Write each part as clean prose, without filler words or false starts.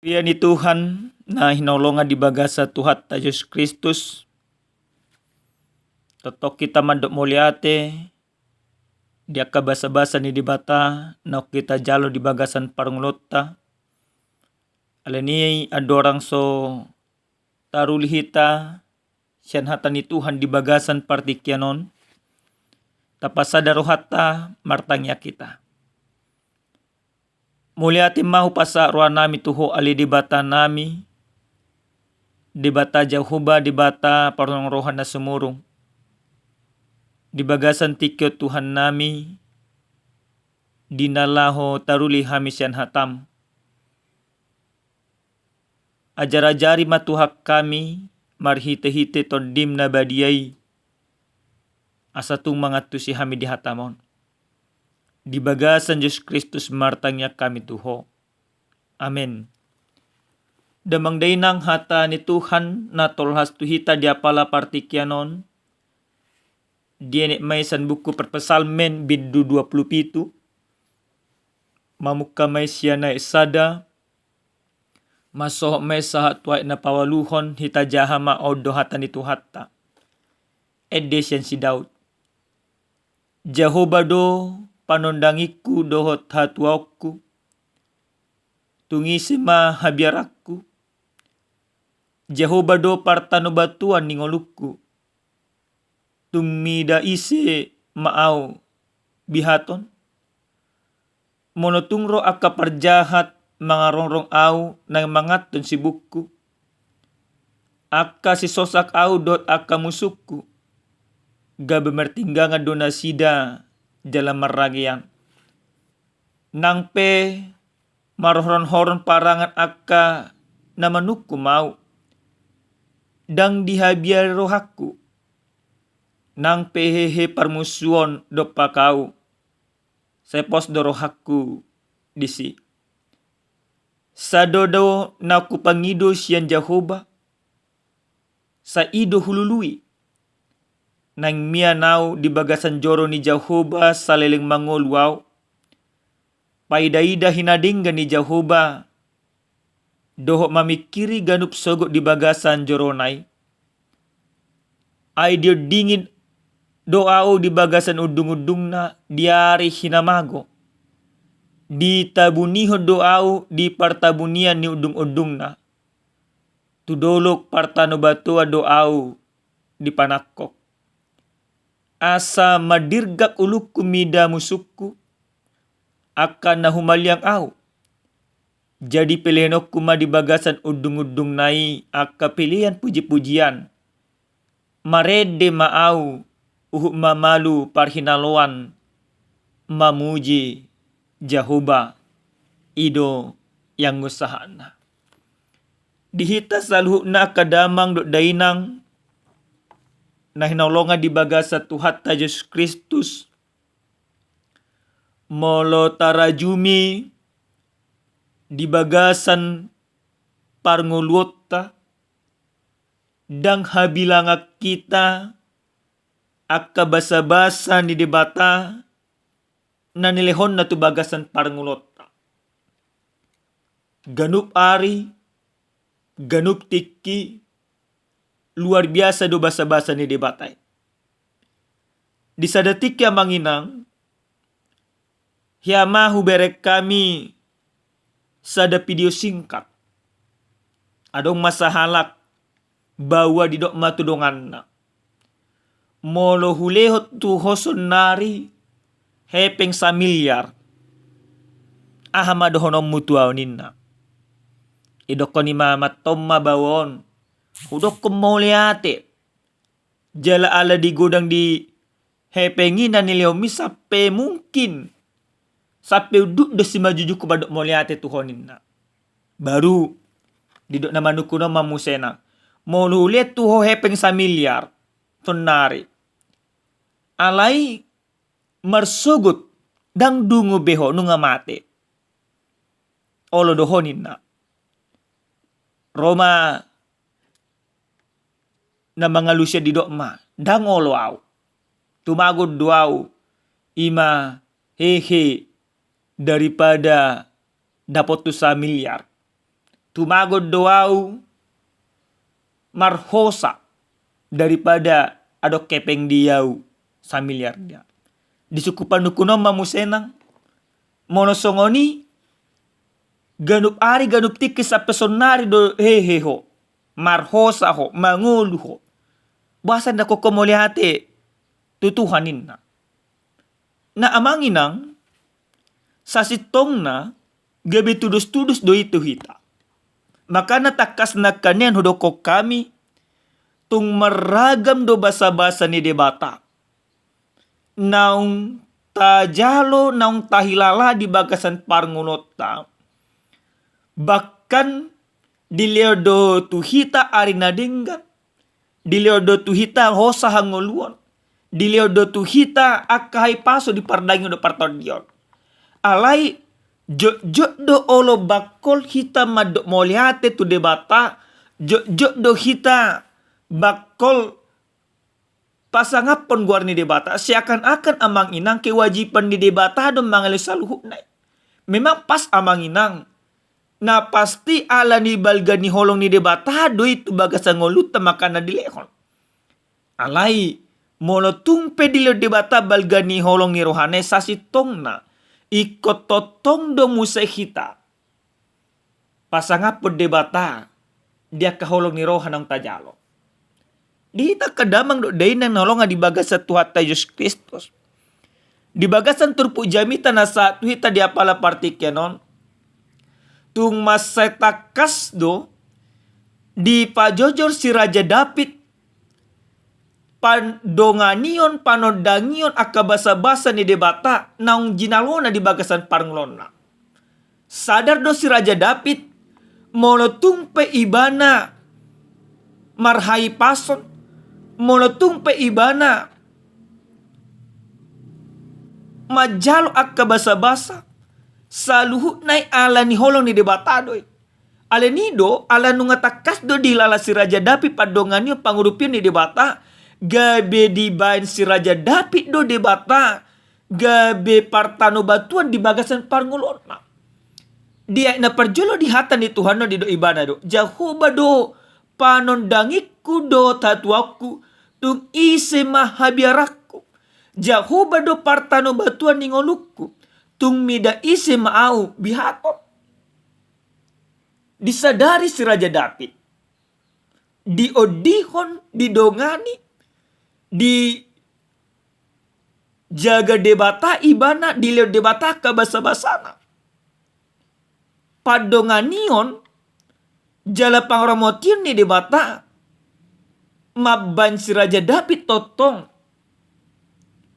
Pia ni Tuhan na hinolongan di baga sa Tuhan ta Yesus Kristus. Totok kita mandok muliate dia kabasa-basa ni di bata na kita jalo di bagasan parngulota. Alani adorang so tarulihita siyan hata ni Tuhan di bagasan partikyanon. Tapasa darohata martangya kita. Muliati mahu pasa ruan nami tuho ali di bata nami. Di bata Jehovah, di bata parnongrohan na sumurong. Di bagasan tikyo Tuhan nami. Dinalaho taruli hami siyan hatam. Ajar-ajari matuhak kami. Marhite-hite tondim na badiyay. Asatung mga tusi hami di hatamon. Di bagasan Yesus Kristus martangnya kami tuho. Amen. Damang dainang hata ni Tuhan na tolhas tuhita di apala partikyanon. Dianik may san buku perpesalmen bidu 27. Mamukka may siya na isada. Masoh may sahat tuay na pawaluhon hita jahama o dohata ni Tuhata. Edesyan si Daud. Jehovah do panondangiku dohot hatuaku. Tungisima habiarakku. Jehovah do partano batuan ningoluku. Tumida ise maaw bihaton. Monotungro aka parjahat mga rongrong aw ng mangaton si buku. Aka si sosak aw dot aka musukku. Gabe mertingga nga donasida dalam maragian. Nang pe marohron-horon parangan aka na manukku mau. Dang dihabiar rohaku. Nang pehehe parmusuon do pakau. Sepos do rohaku disi. Sadodo na kupangido siyan Jehovah. Sa ido hulului. Nang mianaw di bagasan joro ni Jehovah sa leling mangolwaw. Paidaida hinadinggan ni Jehovah. Doho mamikiri ganup sogot di bagasan joronay. Ay dio dingin doao di bagasan udung-udung na diari hinamago. Di tabuniho doao di partabunian ni udung-udung na. Tudolok partano batua doao di panakok. Asa madirgak ulukku mida musukku. Akan nahumalyang aw. Jadi pelenokku ma di bagasan udung-udung nai. Aka pilihan puji-pujian. Marede maaw. Uhuk mamalu parhinaloan. Mamuji Jehovah. Ido yang usahana. Dihita saluhuk na kadamang do dainang. Na hinaulongan di bagasa Tuhan ta Yesus Kristus. Molo tarajumi di bagasan parnguluota. Dang habilangak kita akka basa-basa ni debata na nilehon na tu bagasan parnguluota. Ganup ari, ganup tiki, luar biasa do basa-basa ni debatay. Di sadatik ya manginang, hiamahu berek kami sada video singkat. Adong masahalak bawa di dok matudongan na. Molo hulehot tu hoson nari hepeng samilyar. Ahamadohonom mutuaw ninna. Idok ko ni mama tomma bawon. Udok kumuliate. Jala ala di gudang di hepengin na niliomi sape mungkin. Sape uduk do si majuju ko badok muliate tuhonin na. Baru didok na manukuno mamusena. Molulet tuho hepeng samilyar. Tonari. Alay marsugut dang dungo beho nunga mate. Olo dohonin na. Roma na mga lusya di dokma. Dang olo aw. Tumagod duaw. Ima hehe daripada dapat tu 1 miliar. tumagod doau marhosa daripada adok kepeng diau samiliar dia. Disukupan nukunom mamusenang monosongoni ganup ari ganup tikis sa pesonari do heheho marhosa ho mangulu ho. Bahasan da kokomoliate tutuhanin na. Na amanginang sa sitong na gabi tudus-tudus do itu hita. Maka natakas na kanian hudoko kami tung maragam do basa-basa ni debata. Naung tajalo naung tahilala di bagasan parngunota. Bahkan dileo do tuhita arina denggan. Dileo do tuhita hosa hangoluan. Dileo do tuhita akai paso di pardangi do partodion. Alai jok do olo bakol hita madok moliate tu debata. Jok do hita bakol pasangapon guarni debata. Seakan-akan amang inang kewajiban di debata do mangalisa luhut naik. Memang pas amang inang. Na pasti ala ni balga ni holong ni debata do itu bagasa ngolut makana dilehon. Alai mono tumpe dilo debata balga ni holong ni rohane sasitong na. Ikot totong do musay hita. Pasangapod debata. Dia kaholong ni rohan ng tajalo. Di hita kadamang do day nang nolong di bagasa Tuhan tayo Yesus Kristus. Di bagasan turpu jamita na sa hita di apala partikenon. Tung masay takas do. Di pajojor si Raja David. Pandonganion, panodangion, akabasa-basa ni debata, naung jinalona di bagasan parnglona. Sadar do si Raja David, monotungpe ibana, marhai pason, monotungpe ibana, majalo akabasa-basa, saluhut nai ala ni holong ni debata doy. Ale nido, ala nungatakas do dilala si Raja David, padonganion, pangurupion ni debata, gabe di bain si Raja David do debata. Gabe partano batuan di bagasan parngulona. Dia na perjolo di hatan ni Tuhan no di do ibana do. Jahuba do panondangiku do tatuaku. Tung ise mahabiarakku. Jahuba do partano batuan ni ngolukku. Tung mida ise maau bihatot. Disadari si Raja David. Diodihon, didongani. Di jaga debata ibana dileo debata kabasa-basana. Padonganion jala pangramotion ni debata maban si Raja David totong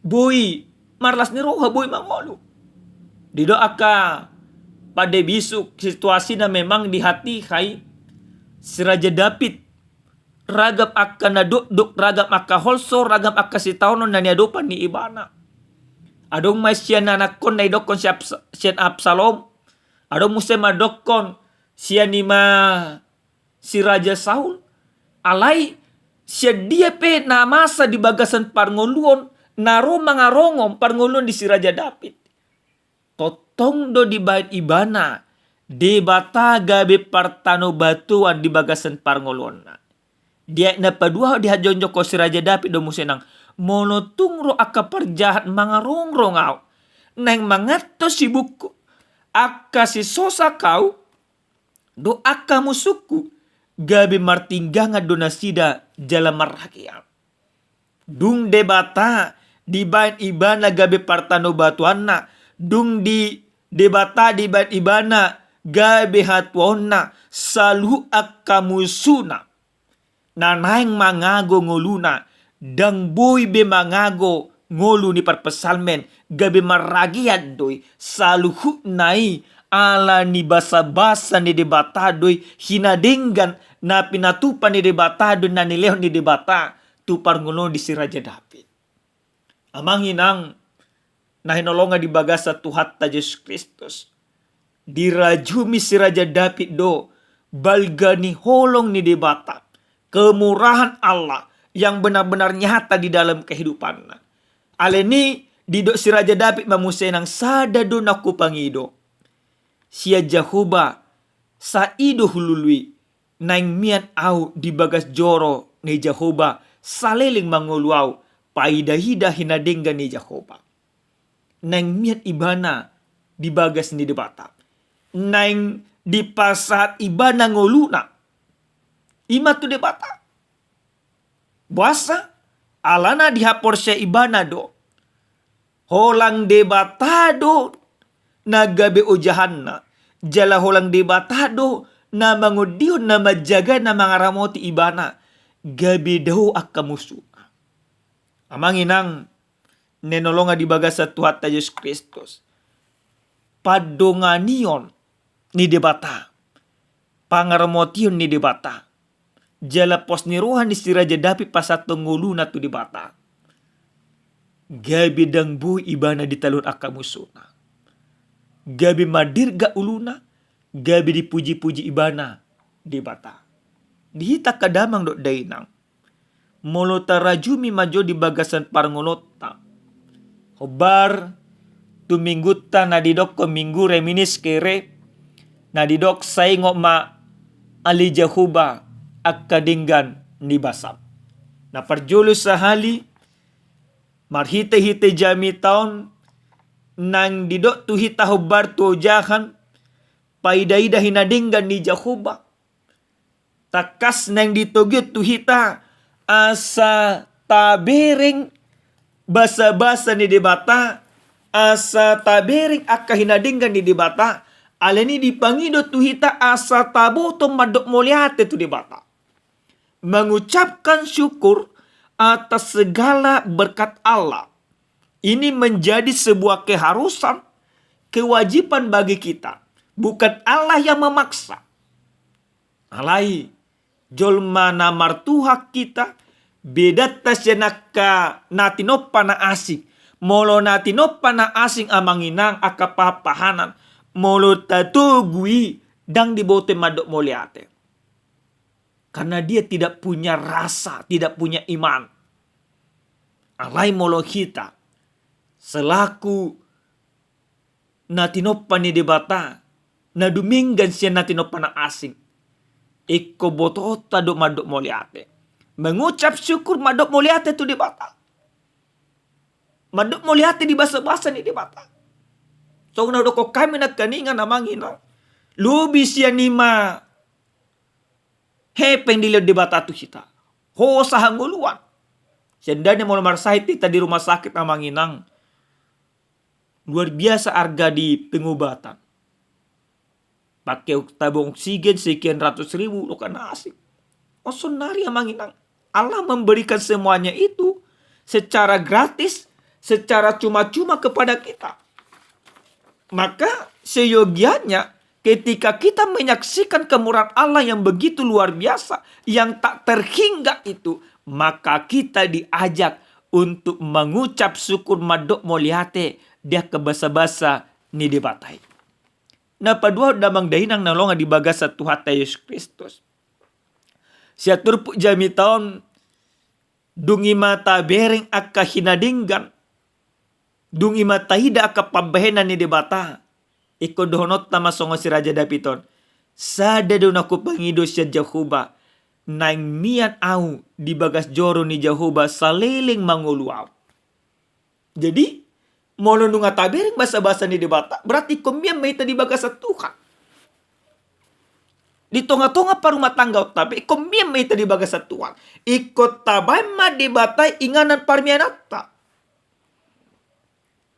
boy marlas ni roha boy mangolu. Dido aka pada bisuk situasi na memang di hati kai si Raja David ragam akka naduk ragam akka holso ragam akka sitaunon na niadopan ni ibana. Adong may siya nanakon na idokon siya Absalom. Adong musa madokon siya ni si Raja Saul. Alay siya dia pe na masa di bagasan parnguluon naro mga rongom parnguluon di si Raja David. Totong do di bait ibana debata gabe partano batuan di bagasan parnguluon na. Dia na padua di hajonjo ko si Raja David do musenang monotungro aka perjahat mga rongrongau nang mangato si buku aka si sosa kau do aka musuku gabi martingga nga do nasida jala marhakiam dung debata di bain ibana gabi partano batuanna dung di debata di bain ibana gabi hatuonna salu aka musuna nanaing mangago ngoluna dang boy be mangago ngolu ni parpesalmen gabe maragiad doy saluhu nai ala ni basa-basa ni debata doy hinadenggan na pinatupan ni debata doy na nilehon ni debata tupar ngono di si Raja David. Amang inang na hinolonga di bagasa Tuhan ta Yesus Kristus dirajumi si Raja David do balga ni holong ni debata kemurahan Allah yang benar-benar nyata di dalam kehidupan. Aleni didok si Raja David mamusenang sada do naku pangido. Sia Jahuba sa ido hulului naing mian au di bagas joro ni Jehovah saleling manguluau paida-hida hinadengga ni Jehovah. Naing mian ibana di bagas ni debata. Naing di pasat ibana ngoluna. Ima tu debata. Buasa alana dihapor siya ibana do. Holang debatado na gabi o jahanna. Jala holang debatado na mangudiyon na majaga na mga ramoti ibana. Gabi daw akamusu. Amang inang nenolonga di bagas sa Tuhan ta Yesus Kristus. Padonganion ni debata. Pangaramotion ni debata. Jala pos ni rohan ni siraja dapi pasatong ngulu na tu debata. Gabi dang bu ibana di talun akamusuna. Gabi madirga uluna. Gabi dipuji-puji ibana debata. Dihita kadamang dok dainang. Molo tarajumi majo di bagasan parngolota. Hobar tumingguta na didok ko minggu reminis kere. Na didok saingo ma ali Jehovah akadinggan ni basap. Na parjulus sa hali marhite-hite jami taon nang didok tuhita hobar tuojahan paidaida hinadinggan ni Jehovah. Takas nang ditugyot tuhita asa tabering basa-basa ni debata. Asa tabering akka hinadinggan ni debata. Alani dipangido tuhita asa tabo to madok moliate tu debata. Mengucapkan syukur atas segala berkat Allah. Ini menjadi sebuah keharusan, kewajiban bagi kita. Bukan Allah yang memaksa. Alai jolma na martuha kita bedat tasyanaka natinopa na asing. Molo natinopa na asing amanginang akapapahanan. Molo tatugui dang dibote madok moliate. Karena dia tidak punya rasa, tidak punya iman. Alai molo kita selaku natinopa ni debata na duminggan siya natinopa na asing. Iko botota do madok moliate. Mengucap syukur madok moliate tu debata. Madok moliate di basa-basa ni debata. So na do ko kami nagkaningan namangina. Lubi siya nima hepeng dilihat debata tu kita. Ho sa hanguluan. Sendanya mo marsahit kita di rumah sakit namanginang. Luar biasa harga di pengobatan. Pakai tabung oksigen sekian ratus ribu lo kan asik. Osonari amanginang. Allah memberikan semuanya itu secara gratis, secara cuma-cuma kepada kita. Maka seyogianya ketika kita menyaksikan kemurahan Allah yang begitu luar biasa, yang tak terhingga itu, maka kita diajak untuk mengucap syukur madok moliate dia ke basa-basa ni debatai. Na padua damang dahinang nalonga di bagasa Tuhan Yesus Kristus. Sia turpu jami taon dungi mata bereng akka hinadinggan. Dungi mata hida akka pabahenan ni debata. Iko dohonot tama songo si Raja Dapiton. Sada doon ako pangido siya Jehovah. Naing mian au di bagas joro ni Jehovah saliling manguluaw. Jadi, molo nunga tabering basa-basa ni debata. Berarti kumbian may di bagas sa Tuhan. Di tonga-tonga pa rumah tangga tapi kumbian may di bagas sa Tuhan. Ikot tabay ma debata inganan parmianata.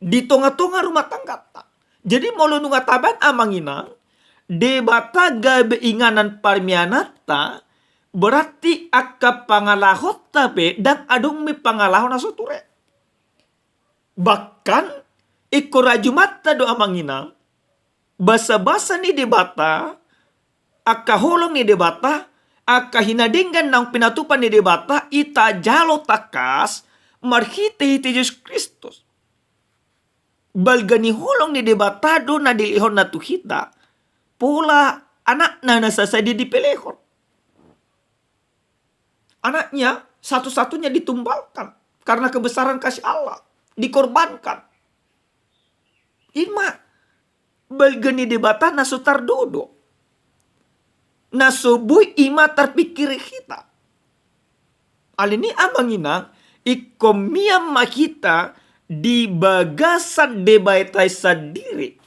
Di tonga-tonga rumah tangga ta. Jadi molo nunga taban amanginang debata gabe inganan parmianata berarti akka pangalahot tabe dan adong mi pangalahon na suture. Bahkan ikorajumata do amanginang basa-basa ni debata akka holong ni debata akka hinadinggan ng pinatupan ni debata ita jalo takas marhite-hite Yesus Kristus. Balgani holong ni debatado na dilihon na tuhita. Pula anak na nasasadi di pelehon. Anaknya satu-satunya ditumbalkan. Karena kebesaran kasih Allah. Dikorbankan. Ima. Balgani debata na sutar dodo. nasobui ima terpikir kita. Alini amanginang ikomiam makita di bagasan debaitai sendiri.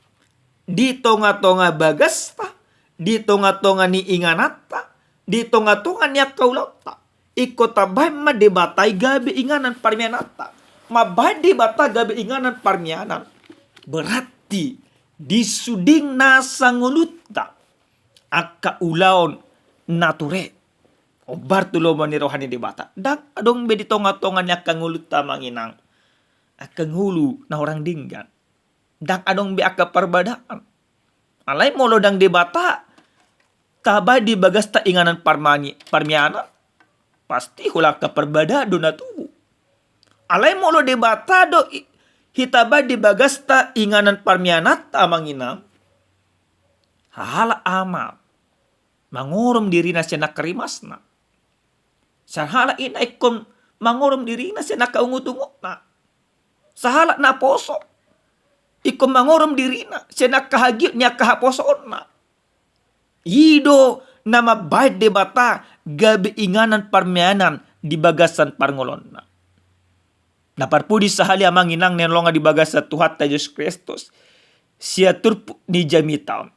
Di tonga-tonga bagasta, di tonga-tonga ni inganata, di tonga-tonga ni akaulata. Iko tabay madebatai gabi inganan parmianata. Mabay debata gabi inganan parmianan. Berarti disuding nasa nguluta akka ulaon nature. Obar tulo man ni rohani debata. Dak adong be di tonga-tonga ni akka nguluta manginang. Akka ngulu na orang dinggan. Dak adong be akka perbadaan. Alay molo dang debata. Tabay di bagas ta inganan parmiana. Pasti hulak ka perbadado na tuhu. Alay molo debata do hitabay di bagas ta inganan parmianat amanginam. Hahala ama. Mangurum diri na siya nakarimas na. Sahala ina ikom mangurum diri na siya nakaungut-ungut na. Sahala na poso. Ikom mangurum diri na siya nakahagyot niya kahaposoon na. Ido na mabay debata gabi inganan parmianan di bagasan parngolon na. Naparpudi sahali amang inang nenlonga di bagasa Tuhan ta Yesus Kristus. Siya turpu ni jamitaon.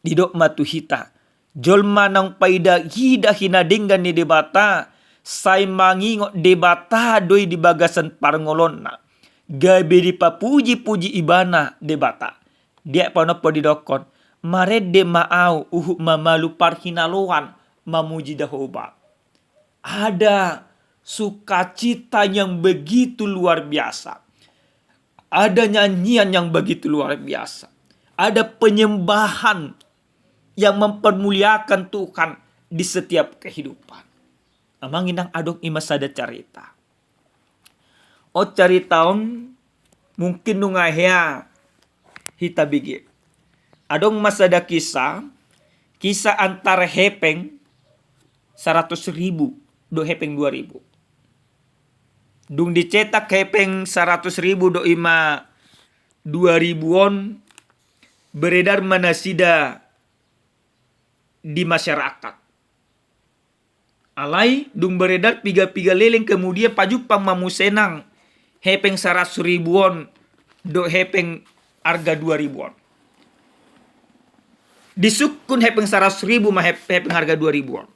Didok matuhita. Jolma nang paida hida hinadinggan ni debata. Say mangingo debata doy di bagasan parngolon na. Gabi di papuji-puji ibana debata. Dia panopo didokon. Marede maaw uhu mamalu parhinaloan mamuji dahoba. Ada sukacita yang begitu luar biasa. Ada nyanyian yang begitu luar biasa. Ada penyembahan yang mempermuliakan Tuhan di setiap kehidupan. Amang inang adong imasada carita. O caritaon mungkin nungahya hitabigi. Adong masada kisah antara hepeng 100.000 do hepeng 2.000. Dung dicetak hepeng 100.000 do ima 2.000-on beredar manasida di masyarakat. Alai dung beredar piga-piga leleng kemudian pajupang mamusenang hepeng 100.000-on do hepeng harga 2.000-on. Disukun hepeng 100.000 mah hepeng harga 2.000-on.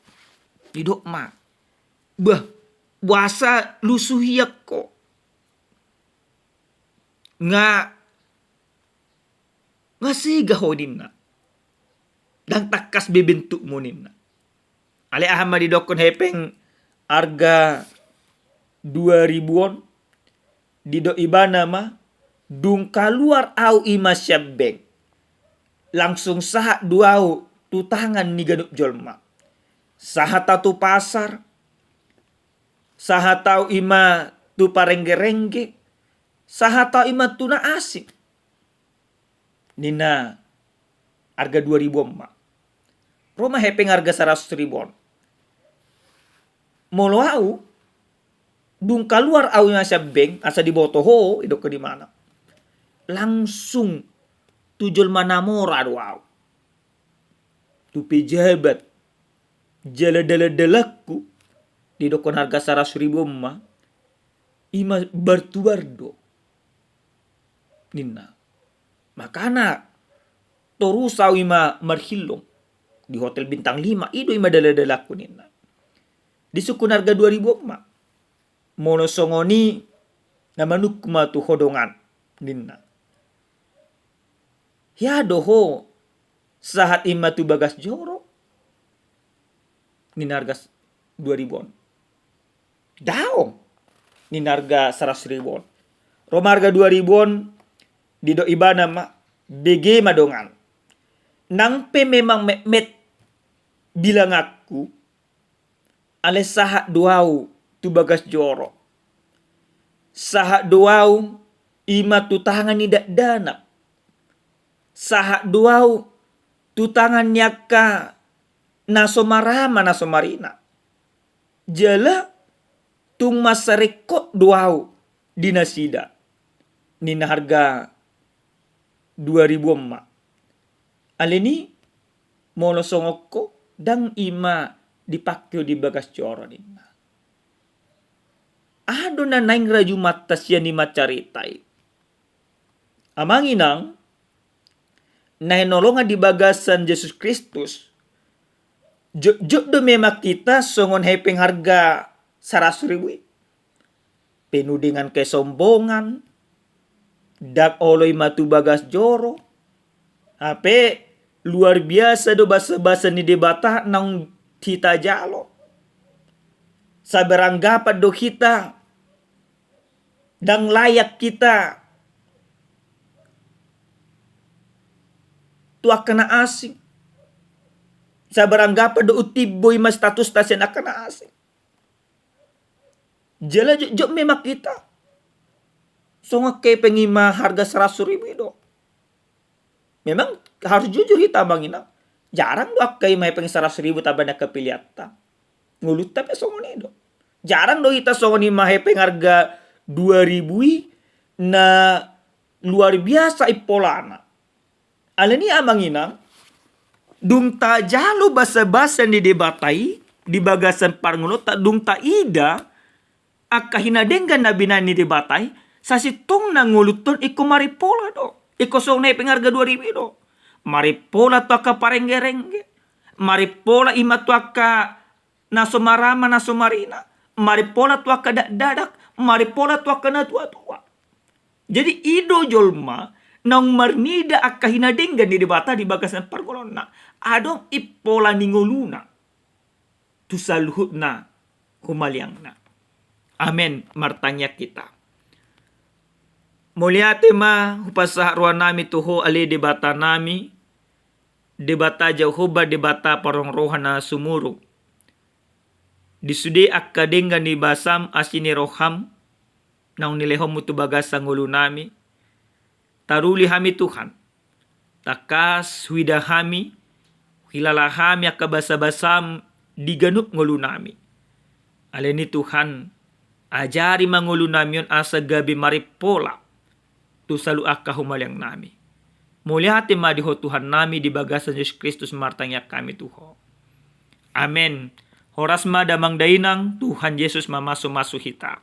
Didok mah. Bah, buasa lusuhiak kok. Nga siga hodinna. Dan takas bebentuk muninna. Ale ahama didokon hepeng harga 2.000-on. Didok ibana mah. Dung kaluar au ima syabeng. Langsung saha duau tu tangan ni ganup jolma. Saha tatu pasar. Saha tau ima tu parengge-rengge. Saha tau ima tu na asik. Nina harga 2.000 mak. Roma hepeng harga 100.000. Molo au dung kaluar au yang syabeng asa di botoho idok ke di mana. Langsung tujul manamora doau. Tu pejabat jala-dala-dalaku di dokon harga 100.000 mah ima bartuardo nina makana torusau ima marhilong di hotel bintang 5 ido ima dala-dalaku nina disukun harga 2.000 mah monosongoni namanukma tu hodongan nina. Ya doho sahat ima tu bagas joro. Ninarga 2.000-on. Daong. Ninarga 100.000-on. Roma harga 2.000-on. Dido ibana ma. BG madongan. Nang pe memang met bilang aku. Ale sahat duau tu bagas joro. Sahat duau ima tu tangan nidak dana. Saha duau tu tangan nyaka nasomarama nasomarina. Jala tung masarekot duau dinasida. Nina harga 2.000 emak. Alini mono songokko dang ima dipakyo di bagas coro ni. Ado na naing raju matas yan ni macaritai. Amang inang, nahinolongan di bagasan Yesus Kristus, juk do memak kita songon hepeng harga 100.000. Penuh dengan kesombongan, dak oloy matu bagas joro. Ape luar biasa do basa-basa ni debata nang kita jalo. Saberanggapan do kita, dang layak kita tu akan asing. Saberanggapan do utiboy mas status tasyan akan asing. Jala jok memak kita. So ngake pengima harga 100.000 do. Memang harus jujur kita bangina. Jarang do akai may peng 100.000 tabana kepiliata. Ngulut tapi songon do. Jarang do kita songon ni mahe peng harga 2.000 na luar biasa ipolana. Alani amangina dung ta jalo basa-basa ni debatai di bagasan parngono ta dung ta ida akka hinadenggan na binani debatai sasitong na nguluton iko maripola do. Iko song na pengarga 2.000 do. Maripola to akka parengge-rengge. Maripola ima to akka nasomarama nasomarina. Maripola to akka dadak. Maripola to akka na tua-tua. Jadi ido jolma nang marnida akka hinadenggan di debata di bagasan pargolona. Adong ipola ningoluna. Tusaluhut na humaliang na. Amen. Martanya kita. Muliate ma hupasa ruan nami tuho ali debata nami. Debata Jehovah debata parong rohana sumurug. Disude akka denggan ni basam asini roham. Naung nilehom mutu bagasang ulo nami. Taruli hami Tuhan. Takas huida hami. Hilala hami akka basa-basam diganup ngulu nami. Aleni Tuhan. Ajari mangulu nami yon asa gabi maripola. Tu salu akka humaliang nami. Mulia hati madiho Tuhan nami di bagasan Yesus Kristus martanya kami Tuho. Amen. Horas ma damang dainang Tuhan Yesus mamasu-masu hita.